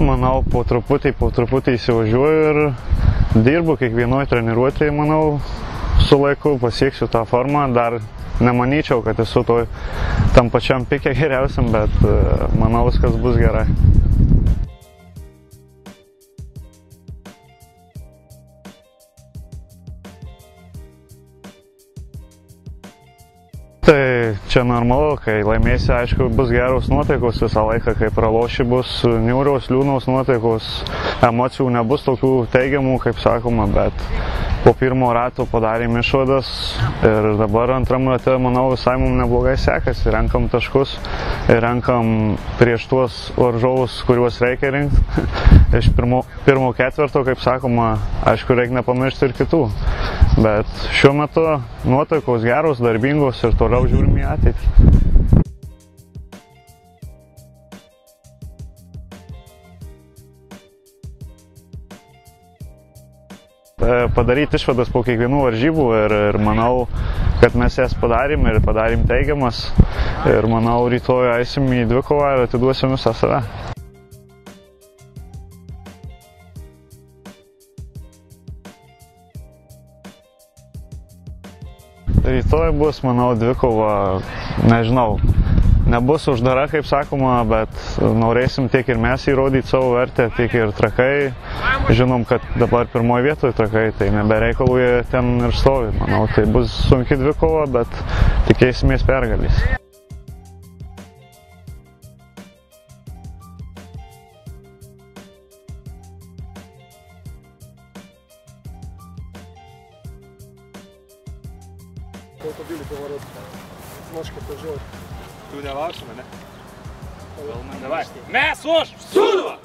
Manau, po truputį įsivažiuoju ir dirbu kiekvienoje treniruotėje, manau, su laiku pasieksiu tą formą. Dar nemanyčiau, kad esu tam pačiam pike geriausiam, bet manau, viskas bus gerai. Tai čia normalu, kai laimėsi, aišku, bus geros nuotaikos visą laiką, kai praloši bus niūrios, liūdnos nuotaikos, emocijų nebus tokių teigiamų, kaip sakoma, bet po pirmo rato padarėm išvadas ir dabar antram rate, manau, visai mums neblogai sekasi. Renkam taškus ir renkam prieš tuos varžovus, kuriuos reikia rinkti. Iš pirmo ketvirto, kaip sakoma, aišku, reikia nepamiršti ir kitų. Bet šiuo metu nuotaikos geros, darbingos ir toliau žiūrim į ateitį. Padaryti išvadas po kiekvienų varžybų ir manau, kad mes jas padarėm ir padarėm teigiamas. Ir manau, rytoj eisim į dvikovą ir atiduosim visą save. Rytoj bus, manau, dvikova, nežinau, nebus uždara, kaip sakoma, bet norėsim tiek ir mes įrodyti savo vertę, tiek ir Trakai. Žinom, kad dabar pirmoje vietoje Trakai, tai nebereikalų jie ten ir stovi. Manau, tai bus sunki dvikova, bet tikėsimės pergalės. Automobilį pavarot, ножка пожалуй. Tu nelauksime, ne? Davai. Mes už! Sūduva!